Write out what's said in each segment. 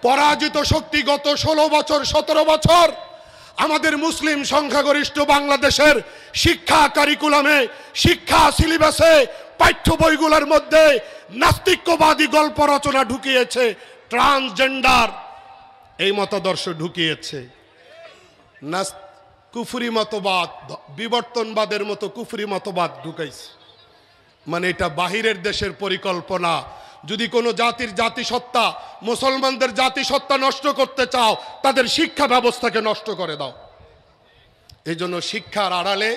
পরাজিত শক্তি গত 16 বছর 17 বছর আমাদের মুসলিম সংখ্যাগরিষ্ঠ বাংলাদেশের শিক্ষা কারিকুলামে, শিক্ষা সিলেবাসে, পাঠ্য বইগুলোর মধ্যে নাস্তিক্যবাদী গল্প রচনা ঢুকিয়েছে, ট্রান্সজেন্ডার এই মতাদর্শ ঢুকিয়েছে, কুফরি মতবাদ, বিবর্তনবাদের মতো কুফরি মতবাদ ঢুকাইছে। মানে এটা বাহিরের দেশের পরিকল্পনা। যদি কোনো জাতির জাতিসত্তা, মুসলমানদের জাতিসত্তা নষ্ট করতে চাও, তাদের শিক্ষা ব্যবস্থাকে নষ্ট করে দাও। এই জন্য শিক্ষার আড়ালে,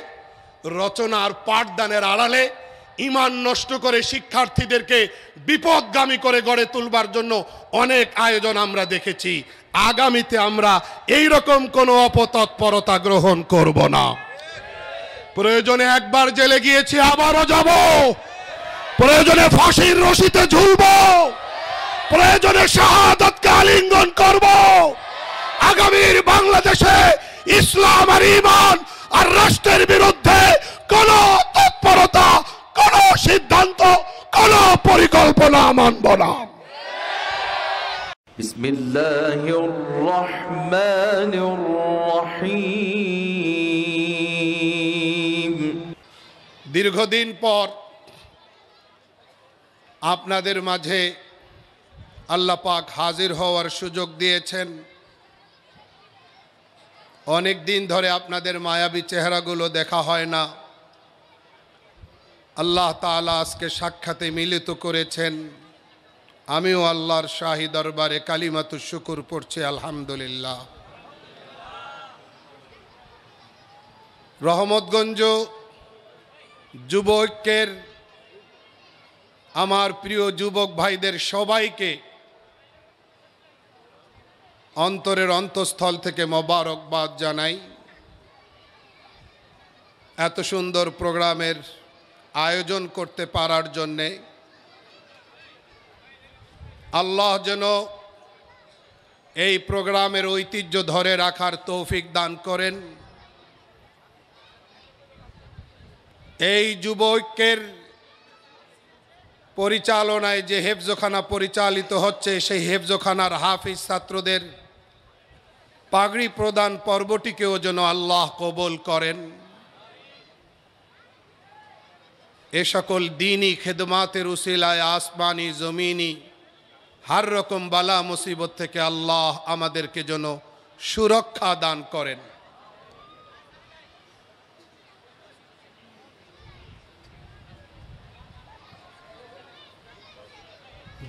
রচনার পাঠদানের আড়ালে ঈমান নষ্ট করে শিক্ষার্থীদেরকে বিপদগামী করে গড়ে তুলবার জন্য অনেক আয়োজন আমরা দেখেছি। আগামীতে আমরা এই রকম কোনো অপতৎপরতা গ্রহণ করব না। প্রয়োজনে একবার জেলে গিয়েছি, আবারও যাব। প্রয়োজনে ফাঁসির রশিতে ঝুলব, প্রয়োজনে শাহাদাতকে আলিঙ্গন করব। আগামীর বাংলাদেশে ইসলাম আর ঈমান আর রাষ্ট্রের বিরুদ্ধে কোন তৎপরতা, কোন সিদ্ধান্ত, কোন পরিকল্পনা মানব না। বিসমিল্লাহির রহমানির রহিম। দীর্ঘদিন পর আপনাদের মাঝে আল্লাহ পাক হাজির হওয়ার সুযোগ দিয়েছেন। অনেক দিন ধরে আপনাদের মায়াবী চেহারাগুলো দেখা হয় না। আল্লাহ তাআলা আজকে সাক্ষাতে মিলিত করেছেন। আমিও আল্লাহর শাহী দরবারে কালিমাতুশ শুকর পড়ছি, আলহামদুলিল্লাহ। রহমতগঞ্জ যুব ঐক্যের আমার প্রিয় যুবক ভাইদের সবাইকে অন্তরের অন্তঃস্থল থেকে মোবারকবাদ জানাই। এত সুন্দর প্রোগ্রামের আয়োজন করতে পারার জন্যে আল্লাহ যেন এই প্রোগ্রামের ঐতিহ্য ধরে রাখার তৌফিক দান করেন। এই যুব ঐক্যের পরিচালনায় যে হেফজখানা পরিচালিত হচ্ছে, সেই হেফজখানার হাফিজ ছাত্রদের পাগড়ি প্রদান পর্বটিকেও যেন আল্লাহ কবুল করেন। এ সকল দ্বীনি খেদমাতের উসিলায় আসমানি জমিনি হর রকম বালা মুসিবত থেকে আল্লাহ আমাদেরকে যেন সুরক্ষা দান করেন।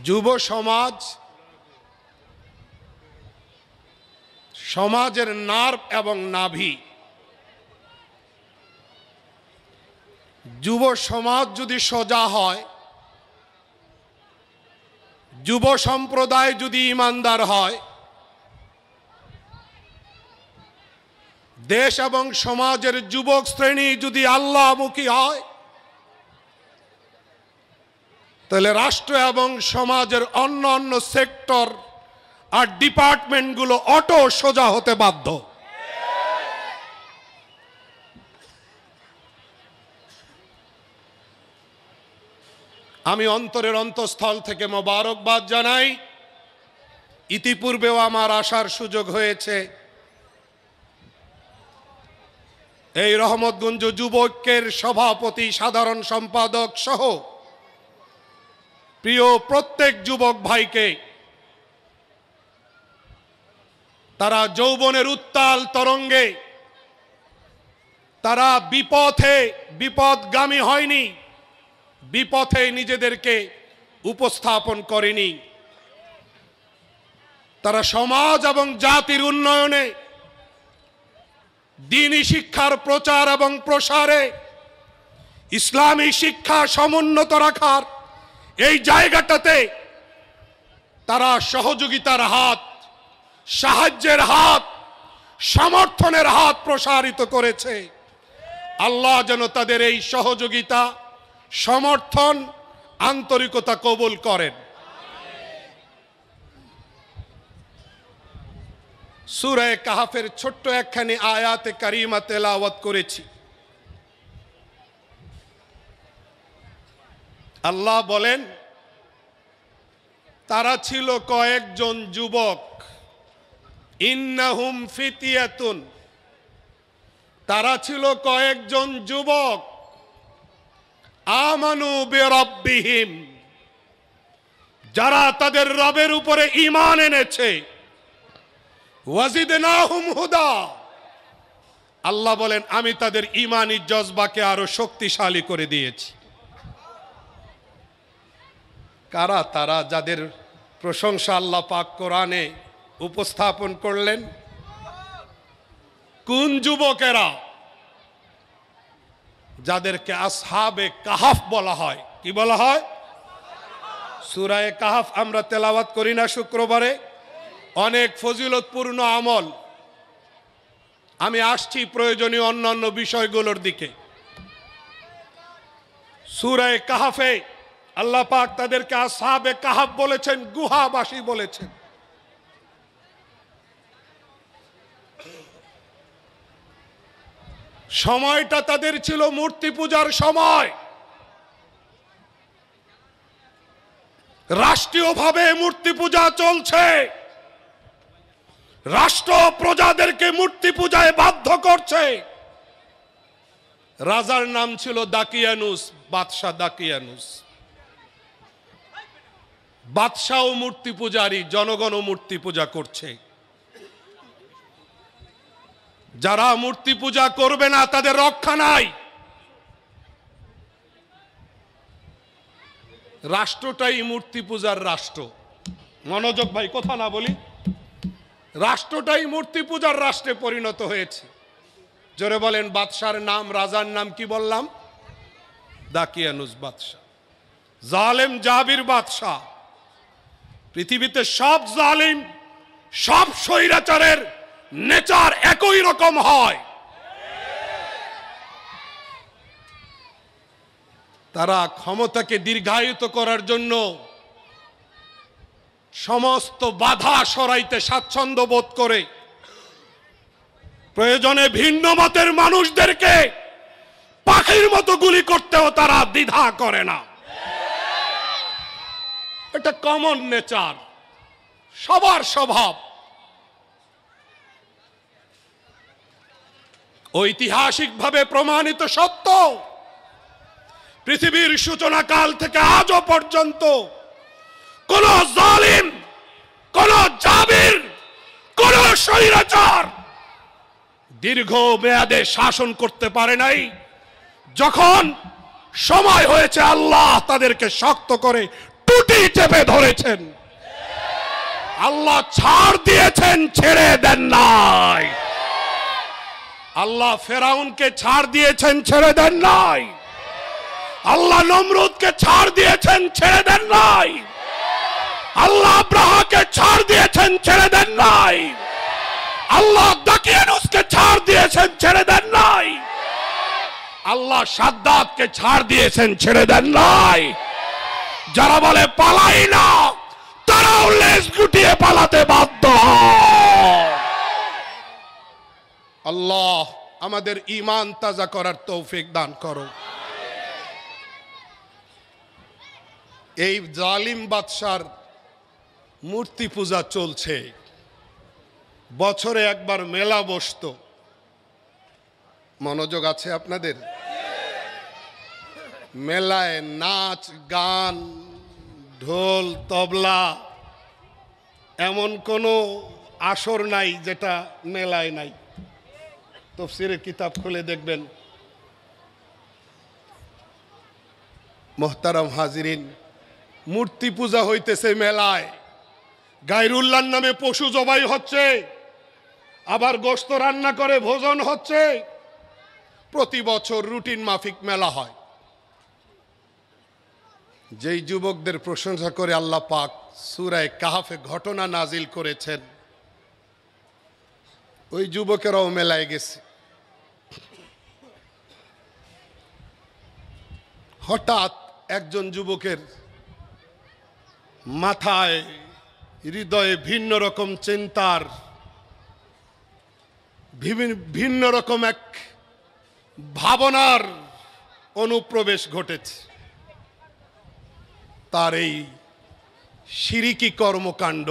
যুব সমাজ সমাজের নার্ভ এবং নাভি। যুব সমাজ যদি সোজা হয়, যুব সম্প্রদায় যদি ঈমানদার হয়, দেশ এবং সমাজের যুবক শ্রেণী যদি আল্লাহমুখী হয়, তাহলে রাষ্ট্র এবং সমাজের অন্য অন্য সেক্টর আর ডিপার্টমেন্টগুলো অটো সোজা হতে বাধ্য। আমি অন্তরের অন্তঃস্থল থেকে মোবারকবাদ জানাই। ইতিপূর্বেও আমার আসার সুযোগ হয়েছে। এই রহমতগঞ্জ যুব ঐক্যের সভাপতি, সাধারণ সম্পাদক সহ প্রিয় প্রত্যেক যুবক ভাইকে তারা যৌবনের উত্তাল তরঙ্গে তারা বিপদগামী হয়নি, বিপথে নিজেদেরকে উপস্থাপন করেনি। তারা সমাজ এবং জাতির উন্নয়নে, দ্বীনি শিক্ষার প্রচার এবং প্রসারে, ইসলামী শিক্ষা সমুন্নত রাখার এই জায়গাটাতে তারা সহযোগিতার হাত, সাহায্যের হাত, সমর্থনের হাত প্রসারিত করেছে। আল্লাহ যেন তাদের এই সহযোগিতা, সমর্থন, আন্তরিকতা কবুল করেন। সূরা কাহফের ছোট্ট একখানি আয়াতে কারিমা তেলাওয়াত করেছি। আল্লাহ বলেন, তারা ছিল কয়েকজন যুবক, ইন্নাহুম ফিতিয়াতুন, তারা ছিল কয়েকজন যুবক, আমানু বিরাব্বিহিম, যারা তাদের রবের উপরে ঈমান এনেছে, ওয়াজিদনাহুম হুদা, আল্লাহ বলেন আমি তাদের ঈমানী জজবাকে আরো শক্তিশালী করে দিয়েছি। কারা তারা যাদের প্রশংসা আল্লাহ পাক কোরআনে উপস্থাপন করলেন? কোন যুবকেরা? যাদেরকে আসহাবে কাহাফ বলা হয়। কি বলা হয়? সূরা কাহাফ আমরা তেলাওয়াত করি না শুক্রবারে? অনেক ফজিলতপূর্ণ আমল। আমি আসছি প্রয়োজনীয় অন্যান্য বিষয়গুলোর দিকে। সূরা কাহাফে আল্লাহ পাক তাদেরকে আসহাবে কাহাফ বলেছেন, গুহাবাসী বলেছেন। সময়টা তাদের ছিল মূর্তি পূজার সময়। রাষ্ট্রীয়ভাবে মূর্তি পূজা চলছে, রাষ্ট্র প্রজাদেরকে মূর্তি পূজায় বাধ্য করছে। রাজার নাম ছিল দাকিয়ানুস, বাদশাহ দাকিয়ানুস। বাদশাও মূর্তি পূজারী, জনগণও মূর্তি পূজা করছে। যারা মূর্তি পূজা করবে না তাদের রক্ষা নাই। রাষ্ট্রটাই মূর্তি পূজার রাষ্ট্র। মনোযোগ ভাই, কথা না বলি। রাষ্ট্রটাই মূর্তি পূজার রাষ্ট্রে পরিণত হয়েছে। জোরে বলেন বাদশার নাম, রাজার নাম কি বললাম? দাকিয়ানুস বাদশাহ। জালেম জাবির বাদশাহ। পৃথিবীতে সব জালিম, সব স্বৈরাচারের নেচার একই রকম হয়। তারা ক্ষমতাকে দীর্ঘায়িত করার জন্য সমস্ত বাধা সরাইতে স্বাচ্ছন্দ্য বোধ করে। প্রয়োজনে ভিন্ন মতের মানুষদেরকে পাখির মতো গুলি করতেও তারা দ্বিধা করে না। এটা কমন নেচার, সবার স্বভাব। ঐতিহাসিকভাবে প্রমাণিত সত্য, পৃথিবীর সূচনা কাল থেকে আজও পর্যন্ত কোন জালিম, কোন জাবির, কোন স্বৈরাচার দীর্ঘ মেয়াদে শাসন করতে পারে নাই। যখন সময় হয়েছে আল্লাহ তাদেরকে শক্ত করে টুটি চেপে ধরেছেন। আল্লাহ ছাড় দিয়েছেন, ছেড়ে দেন নাই। আল্লাহ ফেরাউনকে ছাড় দিয়েছেন, ছেড়ে দেন নাই। আল্লাহ নমরুদকে ছাড় দিয়েছেন, ছেড়ে দেন নাই। আল্লাহ আব্রাহাকে ছাড় দিয়েছেন, ছেড়ে দেন নাই। আল্লাহ দাকিয়ানুসকে ছাড় দিয়েছেন, ছেড়ে দেন নাই। আল্লাহ সাদ্দাতকে ছাড় দিয়েছেন, ছেড়ে দেন নাই। যারা বলে পালাই না, তারাও লেজ গুটিয়ে পালাতে বাধ্য। আল্লাহ আমাদের ঈমান তাজা করার তৌফিক দান করো। এই জালিম বাদশার মূর্তি পূজা চলছে। বছরে একবার মেলা বসতো। মনোযোগ আছে আপনাদের? মেলায় নাচ গান, ঢোল তবলা, এমন কোনো আসর নাই যেটা মেলায় নাই। তাফসীরের কিতাব খুলে দেখবেন। মোহতারাম হাজিরিন, মূর্তি পূজা হইতেছে মেলায়, গায়রুল্লাহর নামে পশু জবাই হচ্ছে, আবার গোশত রান্না করে ভোজন হচ্ছে। প্রতি বছর রুটিন মাফিক মেলা হয়। যেই যুবকদের প্রশংসা করে আল্লাহ পাক সূরা কাহাফে ঘটনা নাজিল করেছেন, ওই যুবকেরাও মেলায় গেছে। হঠাৎ একজন যুবকের মাথায়, হৃদয়ে ভিন্ন রকম চিন্তার, ভিন্ন রকম এক ভাবনার অনুপ্রবেশ ঘটেছে। তার এই শিরিকি কর্মকাণ্ড,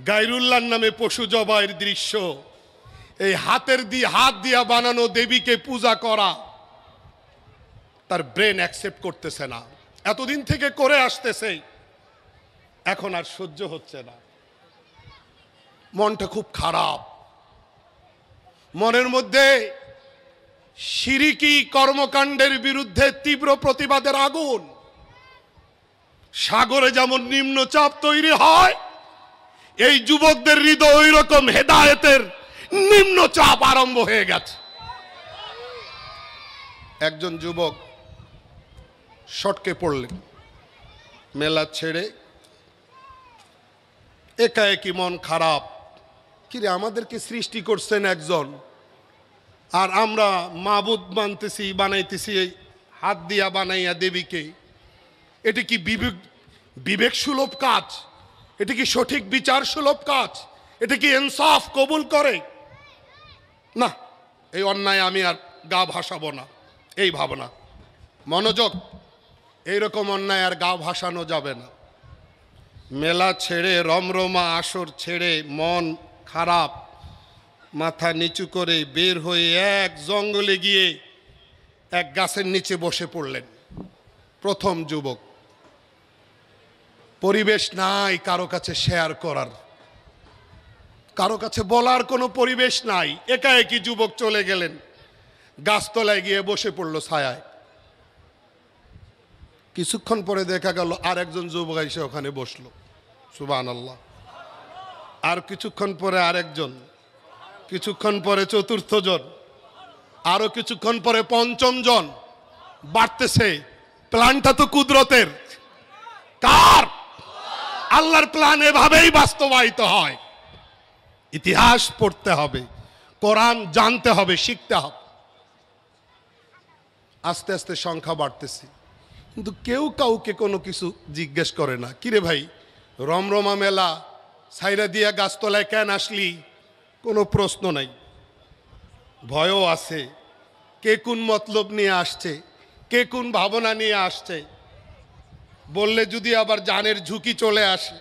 গায়রুল্লাহর নামে পশু জবাইয়ের দৃশ্য, এই হাত দিয়া বানানো দেবীকে পূজা করা, তার ব্রেন অ্যাকসেপ্ট করতেছে না। এতদিন থেকে করে আসতেছে, এখন আর সহ্য হচ্ছে না। মনটা খুব খারাপ, মনের মধ্যে শিরিকি কর্মকাণ্ডের বিরুদ্ধে তীব্র প্রতিবাদের আগুন। সাগরে যেমন নিম্নচাপ তৈরি হয়, এই যুবকদের হৃদয় ওই রকম হেদায়েতের নিম্নচাপ আরম্ভ হয়ে গেছে। একজন যুবক শটকে পড়লেন, মেলা ছেড়ে একাএকি মন খারাপ। কিরে, আমাদেরকে সৃষ্টি করছেন একজন, আর আমরা মাবুদ মানতেছি, বানাইতেছি এই হাত দিয়া বানাইয়া দেবীকে। এটি কি বিবেক সুলভ কাজ? এটি কি সঠিক বিচার সুলভ কাজ? এটা কি ইনসাফ কবুল করে? না, এই অন্যায় আমি আর গা ভাসাবো না, এই ভাবনা। মনোযোগ, এইরকম অন্যায় আর গা ভাসানো যাবে না। মেলা ছেড়ে, রমরমা আসর ছেড়ে, মন খারাপ, মাথা নিচু করে বের হয়ে এক জঙ্গলে গিয়ে এক গাছের নিচে বসে পড়লেন। প্রথম যুবক, পরিবেশ নাই কারো কাছে শেয়ার করার, কারো কাছে বলার কোনো পরিবেশ নাই। একাএকি যুবক চলে গেলেন, গাছতলায় গিয়ে বসে পড়ল ছায়ায়। কিছুক্ষণ পরে দেখা গেল আর একজন যুবক এসে ওখানে বসলো। সুবহানাল্লাহ। আর কিছুক্ষণ পরে আরেকজন, কিছুক্ষণ পরে চতুর্থ জন, আরো কিছুক্ষণ পরে পঞ্চম জন। বাড়তেছে। প্ল্যানটা তো কুদরতের। কার? আল্লাহর প্ল্যান এভাবেই বাস্তবায়িত হয়। ইতিহাস পড়তে হবে, কোরআন জানতে হবে, শিখতে হবে। আস্তে আস্তে সংখ্যা বাড়তেছে, কিন্তু কেউ কাউকে কোনো কিছু জিজ্ঞেস করে না। কিরে ভাই, রমরমা মেলা ছাইরা দিয়া গাছতলায় কেন আসলি? কোনো প্রশ্ন নাই। ভয়ও আছে, কে কোন মতলব নিয়ে আসছে, কে কোন ভাবনা নিয়ে আসছে, বললে যদি আবার জানের ঝুঁকি চলে আসে।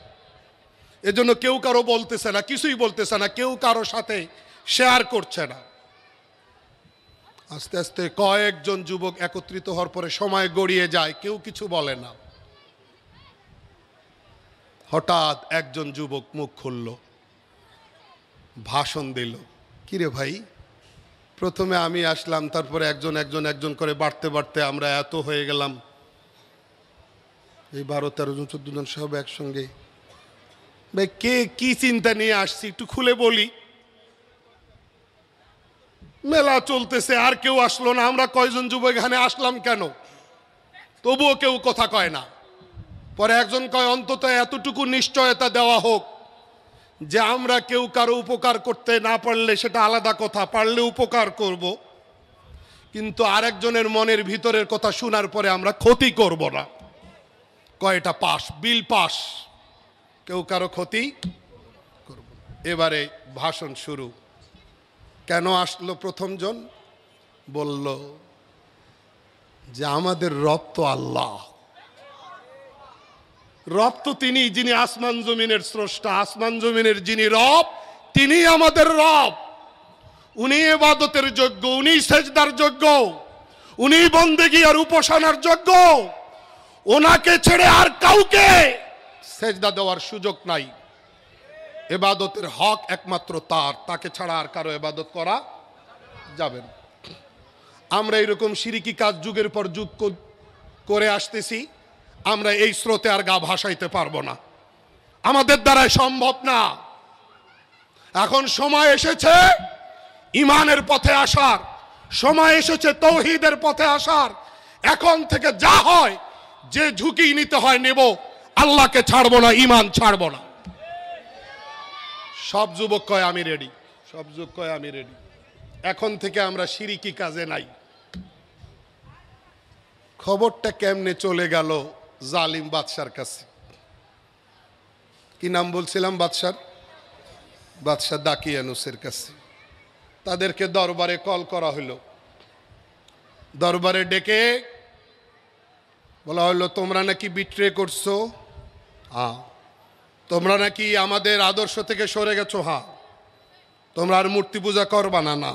এজন্য কেউ কারো বলতেছে না, কিছুই বলতেছে না, কেউ কারো সাথে শেয়ার করছে না। আস্তে আস্তে কয়েকজন যুবক একত্রিত হওয়ার পরে সময় গড়িয়ে যায়, কেউ কিছু বলে না। হঠাৎ একজন যুবক মুখ খুলল, ভাষণ দিল। কিরে ভাই, প্রথমে আমি আসলাম, তারপরে একজন একজন একজন করে বাড়তে বাড়তে আমরা এত হয়ে গেলাম, এই 12-13 জন 14 জন সব একসঙ্গে। ভাই, কে কি চিন্তা নিয়ে আসছি একটু খুলে বলি। মেলা চলতেছে, আর কেউ আসলো না, আমরা কয়জন যুবক এখানে আসলাম কেন? তবুও কেউ কথা কয় না। পরে একজন কয়, অন্তত এতটুকু নিশ্চয়তা দেওয়া হোক যে আমরা কেউ কারো উপকার করতে না পারলে সেটা আলাদা কথা, পারলে উপকার করব, কিন্তু আরেকজনের মনের ভিতরের কথা শোনার পরে আমরা ক্ষতি করব না। কয়টা পাস, বিল পাস, কেউ কারো ক্ষতি করব। এবারে ভাষণ শুরু। কেন আসলো প্রথম জন? বলল যে আমাদের রব তো আল্লাহ, রব তো তিনি, যিনি আসমান জমিনের স্রষ্টা, আসমান জমিনের যিনি রব, তিনি আমাদের রব। উনি ইবাদতের যোগ্য, উনি সেজদার যোগ্য, উনি বন্দেগী আর উপাসনার যোগ্য। ওনাকে ছেড়ে আর কাউকে সেজদা দেওয়ার সুযোগ নাই। ইবাদতের হক একমাত্র তার, তাকে ছাড়া আর কারো ইবাদত করা যাবে না। আমরা এরকম শিরিকি কাজ যুগের পর যুগ করে আসতেছি, আমরা এই স্রোতে আর গা ভাসাইতে পারবো না, আমাদের দ্বারাই সম্ভব না। এখন সময় এসেছে ইমানের পথে আসার, সময় এসেছে তৌহিদের পথে আসার। এখন থেকে যা হয়, যে ঝুঁকি নিতে হয় নেব, আল্লাহকে ছাড়বো না, ইমান ছাড়বো না। সব যুবক কয় আমি রেডি, সব যুবক কয় আমি রেডি। এখন থেকে আমরা শিরিকি কাজে নাই। খবরটা কেমনে চলে গেল জালিম বাদশার কাছে। কি নাম বলছিলাম? বাদশাহ দাকিয়ানুসের কাছে। তাদেরকে দরবারে কল করা হলো। দরবারে ডেকে বলা হলো, তোমরা নাকি বিট্রে করছো। তোমরা নাকি আমাদের আদর্শ থেকে সরে গেছো। হ্যাঁ, তোমরা আর মূর্তি পূজা করবা না। না,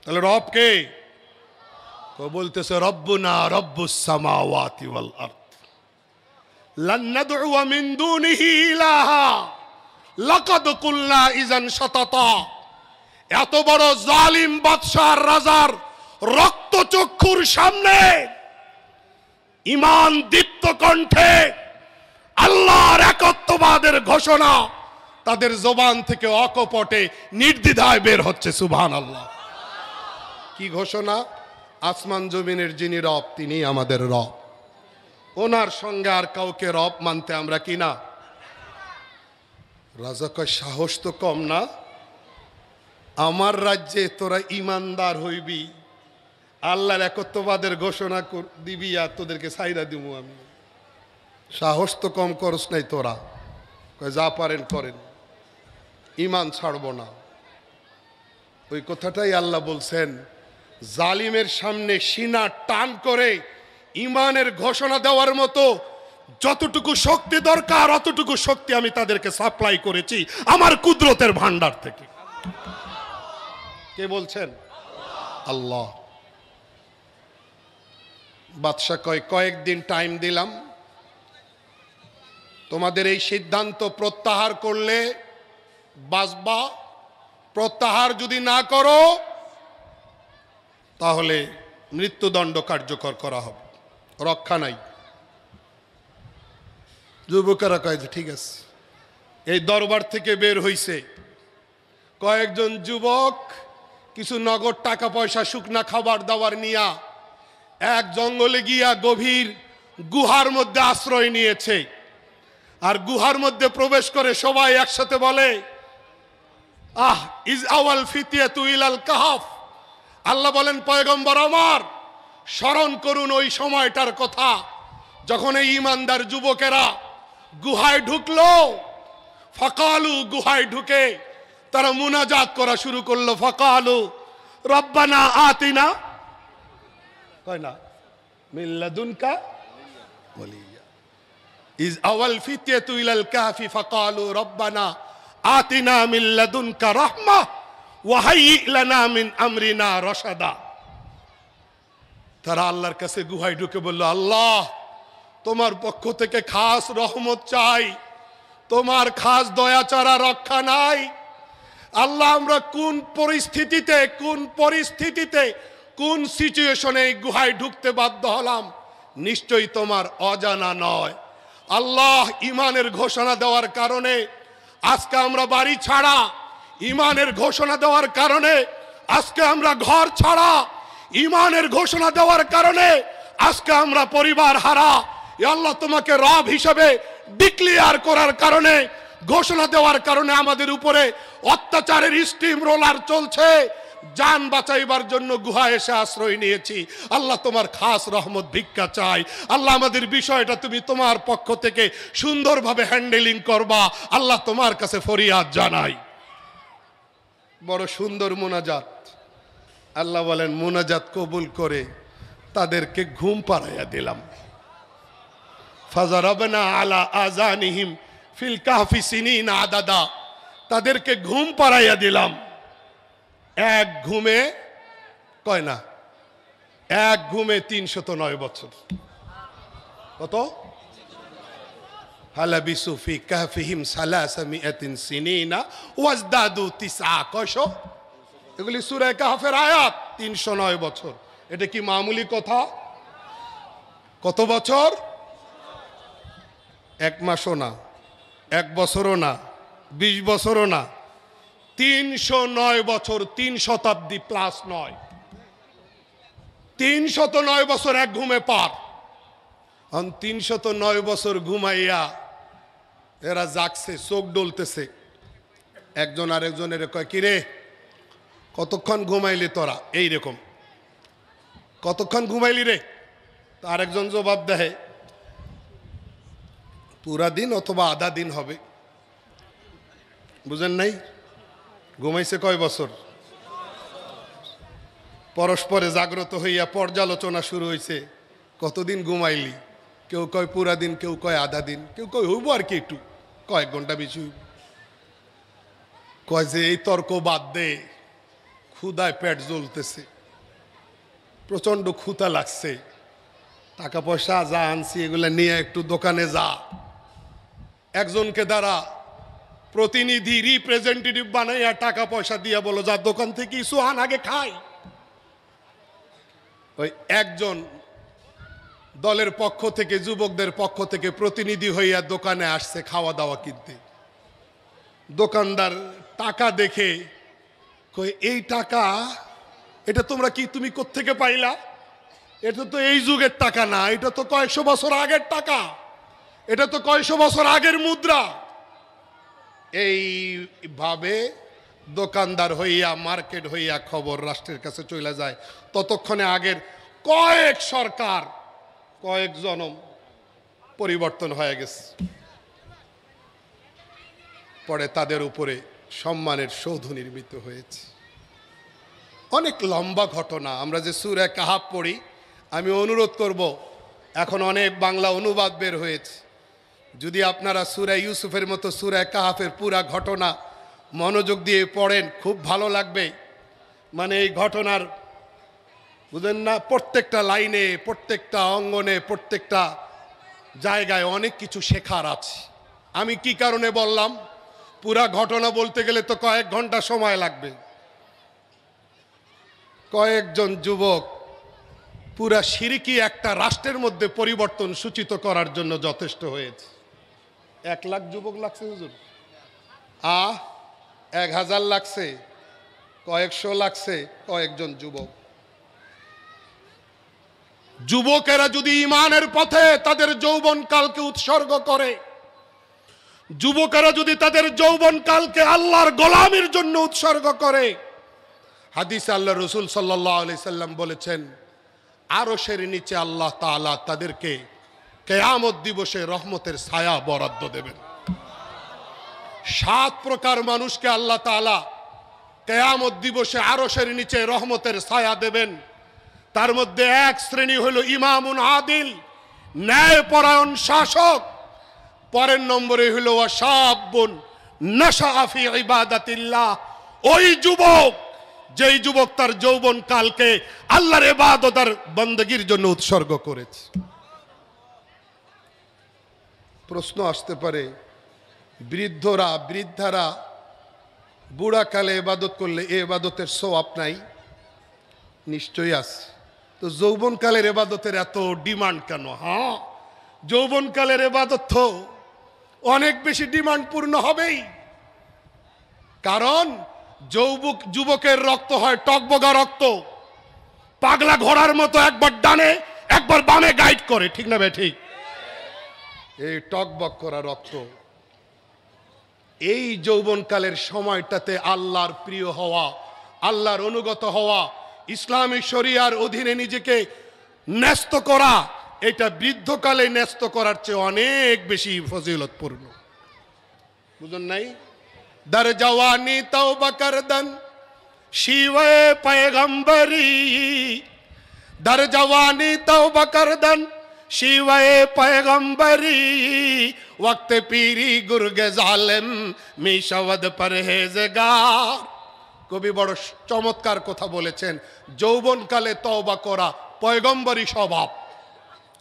তাহলে রব কে? তো বলতেছে রব্বুনা রব্বুস সামাওয়াতি ওয়াল আরদ লান নাদউ মিন দুনিহি ইলাহা লাকাদ কুলনা ইযান শাতাতা। এত বড় জালিম বাদশাহ রাজার রক্তচক্ষুর সামনে ঈমান দীপ্ত কণ্ঠে আল্লাহর একত্ববাদের ঘোষণা তাদের জবান থেকে অকপটে নির্দ্বিধায় বের হচ্ছে। সুবহানাল্লাহ। কি ঘোষণা? আসমান জমিনের যিনি রব তিনি আমাদের রব, ওনার সঙ্গে আর কাউকে রব মানতে আমরা কি না? রাজা কয় সাহস তো কম না, আমার রাজ্যে তোরা ইমানদার হইবি, আল্লাহর একত্ববাদের ঘোষণা দিবি, আর তোদেরকে ছাইরা দিব আমি। সাহস তো কম করস নাই তোরা। কয় যা পারেন করেন, ইমান ছাড়ব না। ওই কথাটাই আল্লাহ বলছেন, জালিমের সামনে সিনা টান করে ইমানের ঘোষণা দেওয়ার মতো যতটুকু শক্তি দরকার অতটুকু শক্তি আমি তাদেরকে সাপ্লাই করেছি আমার কুদরতের ভান্ডার থেকে। কে বলছেন? আল্লাহ। বাদশা কয় কয়েকদিন টাইম দিলাম, তোমাদের এই সিদ্ধান্ত প্রত্যাহার করলে বাঁচবা, প্রত্যাহার যদি না করো তাহলে মৃত্যুদণ্ড কার্যকর করা হবে, রক্ষা নাই। যুবকেরা কয় যে ঠিক আছে। এই দরবার থেকে বের হইছে কয়েকজন যুবক কিছু নগদ টাকা পয়সা শুকনা খাবার দাবার নিয়া এক জঙ্গলে গিয়া গভীর গুহার মধ্যে আশ্রয় নিয়েছে। আর গুহার মধ্যে প্রবেশ করে সবাই একসাথে বলে আহ ইজ আওয়াল ফিতিয়াতু ইলাল কাহাফ। আল্লাহ বলেন পয়গম্বর আমার স্মরণ করুন ওই সময়টার কথা যখন এই ইমানদার যুবকেরা গুহায় ঢুকলো। ফাকালু, গুহায় ঢুকে তারা মুনাজাত করা শুরু করলো। ফাকালু রব্বানা আতিনা, কয় না, মিন লাদুনকা ওয়ালিয়া। ইজ আওয়াল ফিতিয়াতু ইলাল কাহফি ফাকালু রব্বানা আতিনা মিন লাদুনকা রাহমাহ ওয়া হাইয়্ লানা মিন আমরিনা রশাদা। তারা আল্লাহর কাছে গুহায় ঢুকে বলল, আল্লাহ তোমার পক্ষ থেকে খাস রহমত চাই, তোমার খাস দয়া ছাড়া রক্ষা নাই। আল্লাহ আমরা কোন পরিস্থিতিতে কোন সিচুয়েশনে গুহায় ঢুকতে বাধ্য হলাম নিশ্চয়ই তোমার অজানা নয়। আল্লাহ ইমানের ঘোষণা দেওয়ার কারণে আজকে আমরা বাড়ি ছাড়া, ইমানের ঘোষণা দেওয়ার কারণে আজকে আমরা ঘর ছাড়া, ইমানের ঘোষণা দেওয়ার কারণে আজকে আমরা পরিবার হারা। আল্লাহ তোমাকে রব হিসেবে ডিক্লেয়ার করার কারণে, ঘোষণা দেওয়ার কারণে আমাদের উপরে অত্যাচারের স্টিম রোলার চলছে। জান বাঁচাইবার জন্য গুহায় এসে আশ্রয় নিয়েছি। আল্লাহ তোমার খাস রহমত ভিক্ষা চাই। আল্লাহ আমাদের বিষয়টা তুমি তোমার পক্ষ থেকে সুন্দরভাবে হ্যান্ডেলিং করবা। আল্লাহ তোমার কাছে ফরিয়াদ জানাই। বড় সুন্দর মুনাজাত। আল্লাহ বলেন মুনাজাত কবুল করে তাদেরকে ঘুম পাড়াইয়া দিলাম। ফাজারাবনা আলা আযানিহিম ফিল কাহফি সিনিনা আদাদা, তাদেরকে ঘুম পাড়াইয়া দিলাম। এক ঘুমে কয় না, এক ঘুমে ৩০৯ বছর। কত? হালাবিসু ফি কাহফিহিম সালাসামিআতিন সিনিনা ওয়াজদাদু তিসআ। কয়শো? এগুলি সূরা কাহফের আয়াত। ৩০৯ বছর। এটা কি মামুলি কথা? কত বছর? এক মাসও না, এক বছরও না, ২০ বছরও না, ৩০৯ বছর। ৩ শতাব্দী প্লাস ৯, ৩০৯ বছর এক ঘুমে পার। ৩০৯ বছর ঘুমাইয়া এরা জাগছে, চোখ ডলতেছে। একজন আরেকজনের কয় কিরে কতক্ষণ ঘুমাইলি তোরা? এইরকম, কতক্ষণ ঘুমাইলি রে? তার একজন জবাব দেয় পুরা দিন অথবা আধা দিন হবে। বুঝেন নাই? ঘুমাইছে কয় বছর? পরস্পরে জাগ্রত হইয়া পর্যালোচনা শুরু হয়েছে। কতদিন ঘুমাইলি? কেউ কয় পুরা দিন, কেউ কয় আধা দিন, কেউ কয় হইব আর কি একটু। কয়েক ঘন্টা বেশি হইব। কয় যে এই তর্ক বাদ দে, ক্ষুধায় পেট জ্বলতেছে, প্রচন্ড ক্ষুধা লাগছে, টাকা পয়সা যা আনছি এগুলা নিয়ে একটু দোকানে যা, একজনকে দ্বারা প্রতিনিধি রিপ্রেজেন্টেটিভ বানাইয়া টাকা পয়সা দিয়ে বলো যা দোকান থেকে কিছু আন, আগে খাই। ওই একজন দলের পক্ষ থেকে, যুবকদের পক্ষ থেকে প্রতিনিধি হইয়া দোকানে আসছে খাওয়া দাওয়া কিনতে। দোকানদার টাকা দেখে কই এই টাকা, এটা তোমরা কি, তুমি কোত্থেকে পাইলা? এটা তো এই যুগের টাকা না, এটা তো কয়েকশো বছর আগের টাকা, এটা তো কয়েকশো বছর আগের মুদ্রা। এইভাবে দোকানদার হইয়া, মার্কেট হইয়া খবর রাষ্ট্রের কাছে চলে যায়। ততক্ষণে আগের কয়েক সরকার, কয়েক জনম পরিবর্তন হয়ে গেছে। পরে তাদের উপরে সম্মানের সৌধ নির্মিত হয়েছে। অনেক লম্বা ঘটনা। আমরা যে সূরা কাহাফ পড়ি, আমি অনুরোধ করব, এখন অনেক বাংলা অনুবাদ বের হয়েছে, যদি আপনারা সূরা ইউসুফের মতো সূরা কাহাফের পুরা ঘটনা মনোযোগ দিয়ে পড়েন খুব ভালো লাগবে। মানে এই ঘটনার, বুঝেন না, প্রত্যেকটা লাইনে, প্রত্যেকটা অঙ্গনে, প্রত্যেকটা জায়গায় অনেক কিছু শেখার আছে। আমি কি কারণে বললাম, পুরা ঘটনা বলতে গেলে তো কয়েক ঘন্টা সময় লাগবে। কয়েকজন যুবক পুরা শিরকি একটা রাষ্ট্রের মধ্যে পরিবর্তন সূচিত করার জন্য যথেষ্ট হয়েছে। 1 লাখ যুবক লাগছে হুজুর? 1000 লাগছে? কয়েকশো লাগছে? কয়েকজন যুবক। যুবকেরা যদি ইমানের পথে তাদের যৌবনকালকে উৎসর্গ করে, যুবকেরা যদি তাদের যৌবনকালকে আল্লাহর গোলামির জন্য উৎসর্গ করে, হাদিসে আল্লাহ রসুল সাল্লাল্লাহু আলাইহি সাল্লাম বলেছেন, আরশের নিচে আল্লাহ তাআলা তাদেরকে কিয়ামত দিবসে রহমতের ছায়া বরাদ্দ দেবেন। 7 প্রকার মানুষকে আল্লাহ তাআলা কিয়ামত দিবসে আরশের নিচে রহমতের ছায়া দেবেন। তার মধ্যে এক শ্রেণী হলো ইমামুন আদিল, ন্যায়পরায়ণ শাসক। পরের নম্বরে হলো ওয়াশাবুন নাশাআ ফি ইবাদাতিল্লাহ, ওই যুবক যেই যুবক তার যৌবন কালকে আল্লাহর ইবাদত আর বندگির জন্য উৎসর্গ করেছে। প্রশ্ন আসতে পারে, বৃদ্ধারা বুড়াকালে ইবাদত করলে এ ইবাদতের সওয়াব নাই? নিশ্চয়ই আছে। তো যৌবনকালের ইবাদতের এত ডিমান্ড কেন? হ্যাঁ, যৌবনকালের ইবাদত তো অনেক বেশি ডিমান্ড পূর্ণ হবেই, কারণ যুবকের রক্ত হয় টকবগা রক্ত, পাগলা ঘোড়ার মতো একবার ডানে একবার বামে গাইড করে, ঠিক না ভাই? ঠিক। এই টকবক করা রক্ত, এই যৌবনকালের সময়টাতে আল্লাহর প্রিয় হওয়া, আল্লাহর অনুগত হওয়া, ইসলামী শরিয়ার অধীনে নিজেকে ন্যস্ত করা, এটা বৃদ্ধকালে ন্যস্ত করার চেয়ে অনেক বেশি ফজিলতপূর্ণ। বুঝুন নাই? দর জওয়ানি তওবা করদন শিবে পয়গম্বরি, দর জওয়ানি তওবা করদন শিবে পয়গম্বরি, ওয়াক্ত পীরি গুরগে জালেম মিশাওয়াদ পরহেজগার। কবি বড় চমৎকার কথা বলেছেন, যৌবনকালে তওবা করা পয়গম্বরী স্বভাব।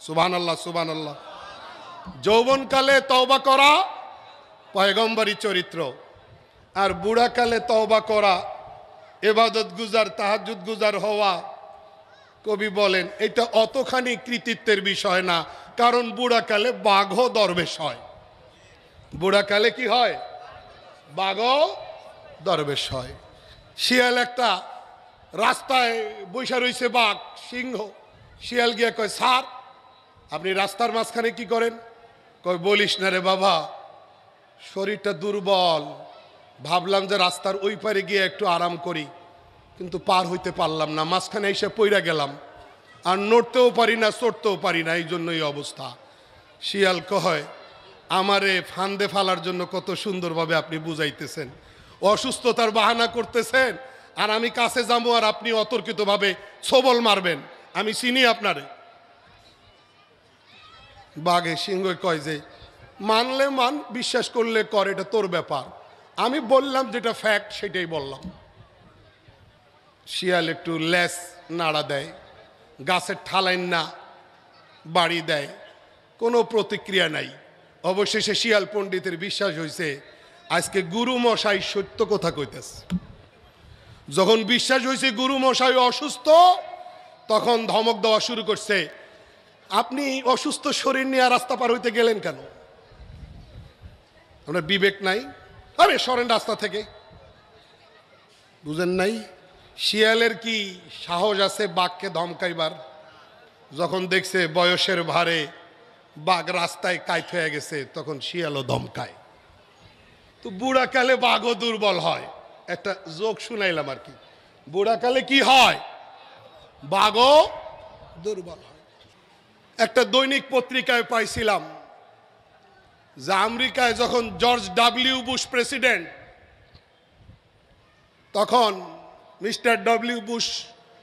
সুবহানাল্লাহ, সুবহানাল্লাহ। যৌবনকালে তওবা করা পয়গম্বরী চরিত্র, আর বুড়াকালে তওবা করা ইবাদত গুজার, তাহাজ্জুদ গুজার হওয়া। কবি বলেন এটা অতখানি কৃতিত্বের বিষয় না, কারণ বুড়াকালে বাঘও দরবেশ হয়। বুড়াকালে কি হয়? বাঘও দরবেশ হয়। শিয়াল একটা রাস্তায় বৈশা রইছে, বাঘ সিংহ। শিয়াল গিয়া কয়, স্যার আপনি রাস্তার মাঝখানে কি করেন? কয়, বলিস না রে বাবা, শরীরটা দুর্বল, ভাবলাম যে রাস্তার ওই পারে গিয়ে একটু আরাম করি, কিন্তু পার হইতে পারলাম না, মাঝখানে এসে পইরা গেলাম, আর নড়তেও পারি না, চড়তেও পারি না, এই জন্যই অবস্থা। শিয়াল কয়, আমারে ফান্দে ফালার জন্য কত সুন্দরভাবে আপনি বুঝাইতেছেন, অসুস্থতার বাহানা করতেছেন, আর আমি কাছে যাবো আর আপনি অতর্কিতভাবে ছবল মারবেন, আমি চিনি আপনারে। বাঘে সিংহ কয় যে মানলে মান, বিশ্বাস করলে কর, এটা তোর ব্যাপার। আমি বললাম যেটা ফ্যাক্ট সেটাই বললাম। শিয়াল একটু লেস নাড়া দেয়, গাছের ঠালাইন না বাড়ি দেয়, কোনো প্রতিক্রিয়া নাই। অবশেষে শিয়াল পণ্ডিতের বিশ্বাস হয়েছে আজকে গুরু মশাই সত্য কথা কইতেছে। যখন বিশ্বাস হয়েছে গুরু মশাই অসুস্থ, তখন ধমক দেওয়া শুরু করছে, আপনি অসুস্থ শরীর নিয়ে রাস্তা পার হইতে গেলেন কেন? আপনার বিবেক নাই? আরে সরেন রাস্তা থেকে। বুঝেন নাই? শিয়ালের কি সাহস আছে বাঘকে ধমকাইবার? যখন দেখছে বয়সের ভারে বাঘ রাস্তায় কাইত হয়ে গেছে, তখন শিয়ালও ধমকায়। তো বুড়াকালে বাঘও দুর্বল হয়। একটা যোগ শুনাইলাম আর কি, বুড়াকালে কি হয়? বাঘও দুর্বল হয়। একটা দৈনিক পত্রিকায় পাইছিলাম যে আমেরিকায় যখন জর্জ ডব্লিউ বুশ প্রেসিডেন্ট, তখন মিস্টার ডব্লিউ বুশ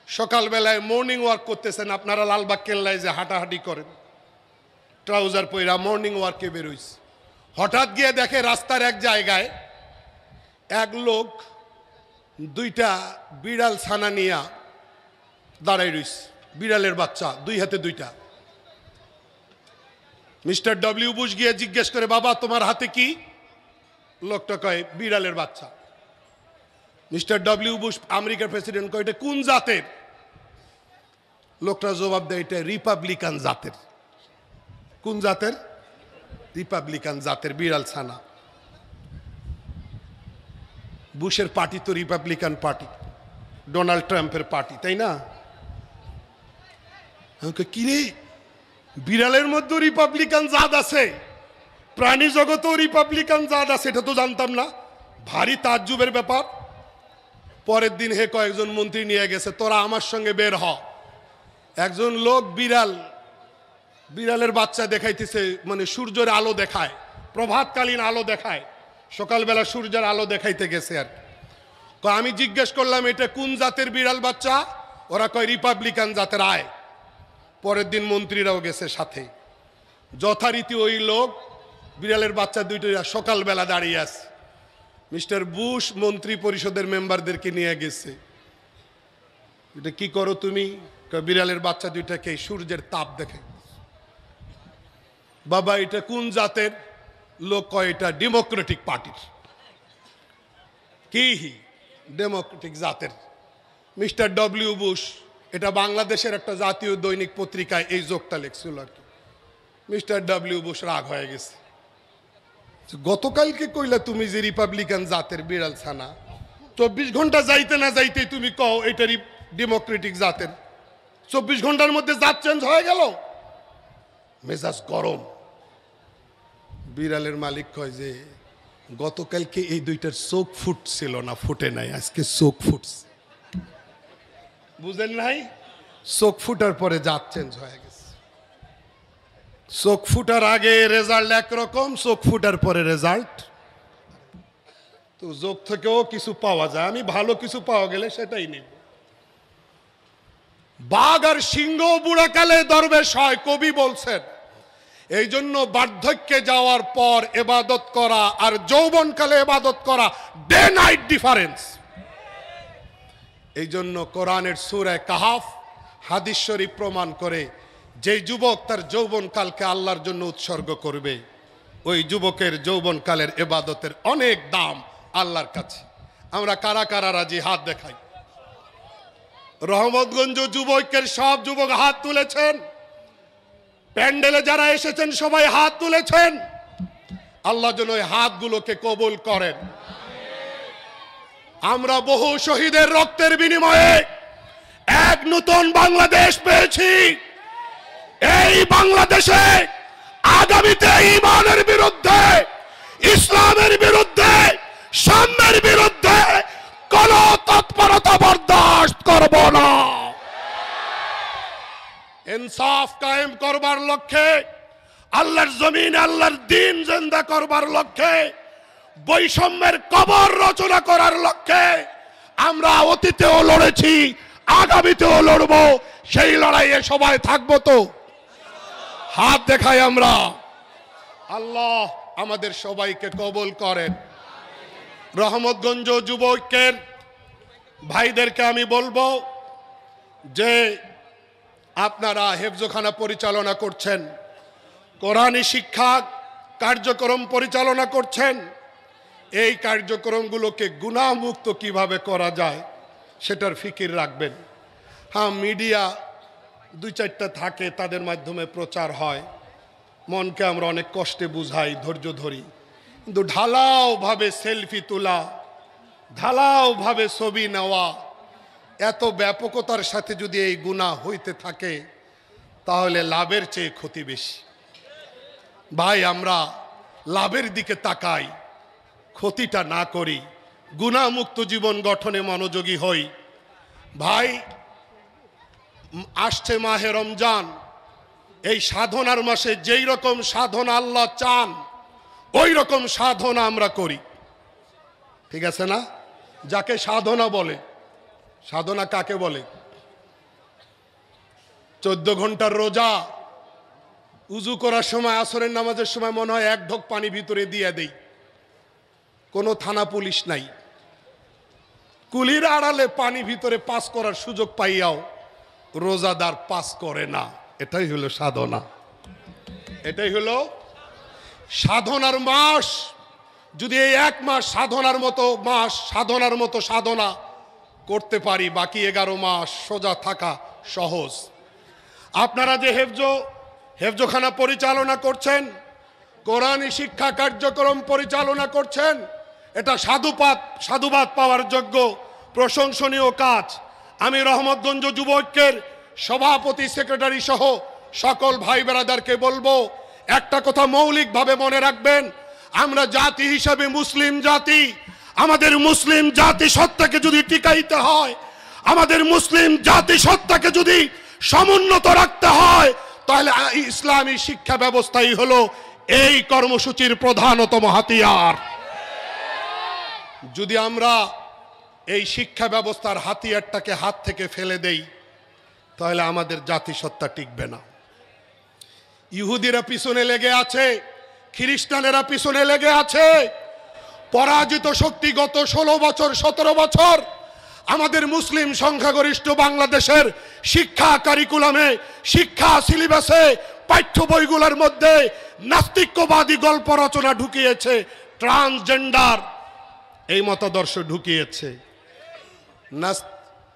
সকালবেলায় মর্নিং ওয়াক করতেছেন। আপনারা লালবাগ কেল্লায় যে হাঁটাহাঁটি করেন, ট্রাউজার পইরা মর্নিং ওয়ার্কে বেরোইছে। হঠাৎ গিয়ে দেখে রাস্তার এক জায়গায় এক লোক দুইটা বিড়াল ছানা নিয়া দাঁড়াই রইছে, বিড়ালের বাচ্চা, দুই হাতে দুইটা। মিস্টার ডব্লিউ বুশ গিয়ে জিজ্ঞেস করে, বাবা তোমার হাতে কি? লোকটা কয় বিড়ালের বাচ্চা। মিস্টার ডব্লিউ বুশ আমেরিকার প্রেসিডেন্ট কয়, এটা কোন জাতের? লোকটা জবাব দেয়, এটা রিপাবলিকান জাতের। কোন জাতের? রিপাবলিকান জাতের বিড়াল ছানা। বুশের পার্টি তো রিপাবলিকান পার্টি, ডোনাল্ড ট্রাম্পের পার্টি, তাই না? কি রে, বিড়ালের মধ্যে রিপাবলিকান জাত আছে, প্রাণী জগতেও রিপাবলিকান জাত আছে, এটা তো জানতাম না। ভারী তাজ্জুবের ব্যাপার। পরের দিন হে কয়েকজন মন্ত্রী নিয়ে গেছে, তোরা আমার সঙ্গে বের হ। একজন লোক বিড়ালের বাচ্চা দেখাইতেছে, মানে সূর্যের আলো দেখায়, প্রভাতকালীন আলো দেখায়, সকালবেলা সূর্যের আলো দেখাইতে গেছে আর। আমি জিজ্ঞেস করলাম এটা কোন জাতের বিড়াল বাচ্চা? ওরা কয় রিপাবলিকান জাতের। আয়। পরের দিন মন্ত্রীরাও গেছে সাথে। যথারীতি ওই লোক বিড়ালের বাচ্চা দুইটা সকালবেলা দাঁড়িয়ে আছে। মিস্টার বুশ মন্ত্রী পরিষদের মেম্বারদেরকে নিয়ে গেছে, এটা কি করো তুমি? বিড়ালের বাচ্চা দুইটাকে সূর্যের তাপ দেখে। বাবা এটা কোন জাতের? লোক কয় এটা ডেমোক্রেটিক পার্টির। কি ডেমোক্রেটিক জাতের? মিস্টার ডব্লিউ বুশ, এটা বাংলাদেশের একটা জাতীয় দৈনিক পত্রিকায় এই যোগটা লিখছিল আর কি। মিস্টার ডব্লিউ বুশ রাগ হয়ে গেছে, গতকালকে কইলা তুমি যে রিপাবলিকান জাতের বিড়াল ছানা, 24 ঘন্টা যাইতে না যাইতে তুমি কও এটা ডেমোক্রেটিক জাতের। 24 ঘন্টার মধ্যে জাত চেঞ্জ হয়ে গেল। মেজাজ গরম। বিড়ালের মালিক কয় যে গতকালকে এই দুইটার চোখ ফুটছিল না, ফুটে নাই, আজকে চোখ ফুটছে। বুঝেন নাই? চোখ ফুটার পরে জাত চেঞ্জ হয়ে গেছে। চোখ ফুটার আগে রেজাল্ট একরকম, চোখ ফুটার পরে রেজাল্ট। তো যোগ থেকেও কিছু পাওয়া যায়, আমি ভালো কিছু পাওয়া গেলে সেটাই নেব। বাঘ আর সিংহ বুড়াকালে দরবেশ হয়, কবি বলছেন। এই জন্য বার্ধক্যে যাওয়ার পর ইবাদত করা আর যৌবনকালে ইবাদত করা ডে নাইট ডিফারেন্স। এই জন্য কোরআনের সূরা কাহাফ, হাদিস শরীফ প্রমাণ করে যে যুবক তার যৌবনকালকে আল্লাহর জন্য উৎসর্গ করবে, ওই যুবকের যৌবনকালের ইবাদতের অনেক দাম আল্লাহর কাছে। আমরা কারা কারা রাজি? হাত দেখাই। রহমতগঞ্জ যুবকের সব যুবক হাত তুলেছেন। প্যান্ডেলে যারা এসেছেন সবাই হাত তুলেছেন। আল্লাহ যেন ওই হাতগুলোকে কবুল করেন। আমরা বহু শহীদের রক্তের বিনিময়ে এক নতুন বাংলাদেশ পেয়েছি। এই বাংলাদেশে আগামীতে ঈমানের বিরুদ্ধে, ইসলামের বিরুদ্ধে, সাম্যের বিরুদ্ধে কোন তৎপরতা বরদাস্ত করব না। ইনসাফ কায়েম করবার লক্ষ্যে, আল্লাহর জমিন আল্লাহর দ্বীন জিন্দা করবার লক্ষ্যে, বৈষম্যের কবর রচনা করার লক্ষ্যে আমরা অতীতেও লড়েছি, আগামীতেও লড়ব। সেই লড়াইয়ে সবাই থাকবো তো? হাত দেখাই আমরা। আল্লাহ আমাদের সবাইকে কবুল করেন। রহমতগঞ্জ যুব ঐক্যের ভাইদেরকে আমি বলবো যে আপনারা হেফজখানা পরিচালনা করছেন, কোরআনী শিক্ষা কার্যক্রম পরিচালনা করছেন, এই কার্যক্রমগুলোকে গুনাহমুক্ত কিভাবে করা যায় সেটার ফিকির রাখবেন। হ্যাঁ, মিডিয়া দুই চারটা থাকে, তাদের মাধ্যমে প্রচার হয়, মনকে আমরা অনেক কষ্টে বুঝাই, ধৈর্য ধরি, কিন্তু ঢালাওভাবে সেলফি তোলা, ঢালাওভাবে ছবি নেওয়া, এত ব্যাপকতার সাথে যদি এই গুনাহ হইতে থাকে তাহলে লাভের চেয়ে ক্ষতি বেশি। ভাই, আমরা লাভের দিকে তাকাই, ক্ষতিটা না করি, গুনাহমুক্ত জীবন গঠনে মনোযোগী হই। ভাই, আসছে মাহে রমজান, এই সাধনার মাসে যেই রকম সাধনা আল্লাহ চান ওই রকম সাধনা আমরা করি, ঠিক আছে না? যাকে সাধনা বলে, সাধনা কাকে বলে? 14 ঘন্টার রোজা, উজু করার সময়, আসরের নামাজের সময় মনে হয় এক ঢোক পানি ভিতরে দিয়ে দেই, কোনো থানা পুলিশ নাই, কুলির আড়ালে পানি ভিতরে পাস করার সুযোগ পাইয়াও রোজাদার পাস করে না। এটাই হলো সাধনা, এটাই হলো সাধনার মাস। যদি এই এক মাস সাধনার মতো সাধনা করতে পারি, বাকি 11 মাস সোজা থাকা সহজ। আপনারা যে হেফজখানা পরিচালনা করছেন, কোরআনী শিক্ষা কার্যক্রম পরিচালনা করছেন, এটা সাধুবাদ পাওয়ার যোগ্য, প্রশংসনীয় কাজ। আমি রহমতগঞ্জ যুব ঐক্যের সভাপতি, সেক্রেটারি সহ সকল ভাই বেরাদারকে বলবো, একটা কথা মৌলিকভাবে মনে রাখবেন, আমরা জাতি হিসাবে মুসলিম জাতি, আমাদের মুসলিম জাতি সত্তাকে যদি টিকাইতে হয়, আমাদের মুসলিম জাতি সত্তাকে যদি সমুন্নত রাখতে হয়, তাহলে ইসলামী শিক্ষা ব্যবস্থাই হলো এই কর্মসূচির প্রধানতম হাতিয়ার। যদি আমরা এই শিক্ষা ব্যবস্থার হাতিয়ারটাকে হাত থেকে ফেলে দেই তাহলে আমাদের জাতিসত্তা টিকবে না। ইহুদিরা পিছনে লেগে আছে, খ্রিস্টানেরা পিছনে লেগে আছে। পরাজিত শক্তি গত 16 বছর 17 বছর আমাদের মুসলিম সংখ্যাগরিষ্ঠ বাংলাদেশের শিক্ষা কারিকুলামে, শিক্ষা সিলেবাসে, পাঠ্য বইগুলোর মধ্যে নাস্তিক্যবাদী গল্প রচনা ঢুকিয়েছে, ট্রান্সজেন্ডার এই মতাদর্শ ঢুকিয়েছে,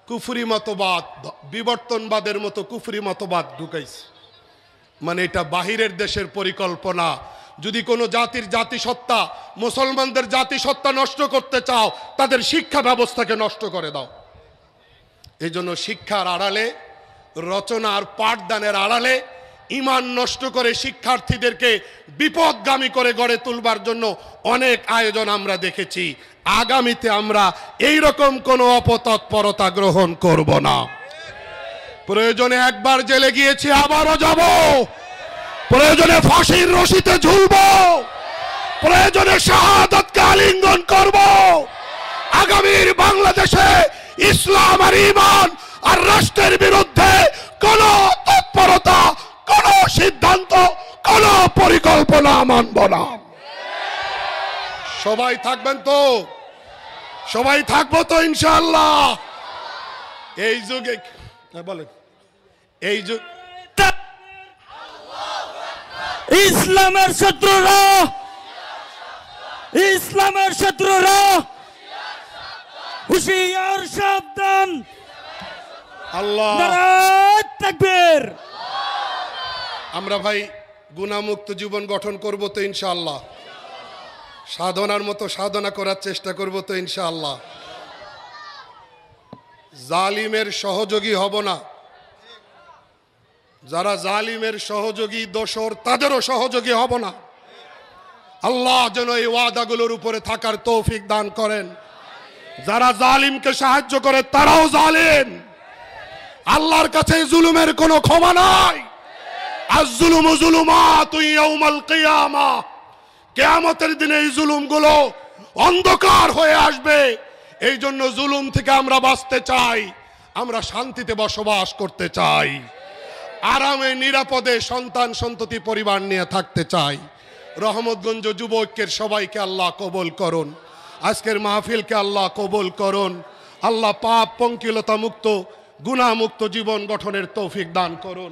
কুফরি মতবাদ, বিবর্তনবাদের মতো কুফরি মতবাদ ঢুকাইছে। মানে এটা বাহিরের দেশের পরিকল্পনা। যদি কোনো জাতির জাতিসত্তা, মুসলমানদের জাতিসত্তা নষ্ট করতে চাও, তাদের শিক্ষা ব্যবস্থাকে নষ্ট করে দাও। এই জন্য শিক্ষার আড়ালে, রচনার পাঠদানের আড়ালে ঈমান নষ্ট করে শিক্ষার্থীদেরকে বিপদগামী করে গড়ে তুলবার জন্য অনেক আয়োজন আমরা দেখেছি। আগামীতে আমরা এই রকম কোনো অপতৎপরতা গ্রহণ করব না। প্রয়োজনে একবার জেলে গিয়েছি, আবারও যাব, প্রয়োজনে ফাঁসির রশিতে ঝুলব, প্রয়োজনে শাহাদাতকে আলিঙ্গন করব। আগামীর বাংলাদেশে ইসলাম আর ঈমান আর রাষ্ট্রের বিরুদ্ধে কোন তৎপরতা, কোন সিদ্ধান্ত, কোন পরিকল্পনা মানব না। সবাই থাকবেন তো? সবাই থাকবো তো ইনশাআল্লাহ? এই যুগে বলেন, এই যুগ ইসলামের শত্রুরা, ইসলামের শত্রুরা হুঁশিয়ার, সাবধান। আল্লাহ নারায়ে তাকবীর। আমরা ভাই গুনাহমুক্ত জীবন গঠন করব তো ইনশাআল্লাহ? সাধনার মতো সাধনা করার চেষ্টা করব তো ইনশাআল্লাহ? জালিমের সহযোগী হব না। যারা জালিমের সহযোগী, দোসর, তাদেরও সহযোগী হব না। আল্লাহ যেন এই ওয়াদাগুলোর উপরে থাকার তৌফিক দান করেন। যারা জালিমকে সাহায্য করে তারাও জালিম। আল্লাহর কাছে জুলুমের কোনো ক্ষমা নাই। আয-যুলুমু যুলুমাতুন ইয়াউমাল কিয়ামাহ, কিয়ামতের দিনে এই জুলুমগুলো অন্ধকার হয়ে আসবে। এই জন্য জুলুম থেকে আমরা বাঁচতে চাই, আমরা শান্তিতে বসবাস করতে চাই, আরামে নিরাপদে সন্তান সন্ততি পরিবার নিয়ে থাকতে চাই। রহমতগঞ্জ যুব ঐক্যের সবাইকে আল্লাহ কবুল করুন। আজকের মাহফিলকে আল্লাহ কবুল করুন। আল্লাহ পাপ পঙ্কিলতা মুক্ত গুনাহ মুক্ত জীবন গঠনের তৌফিক দান করুন।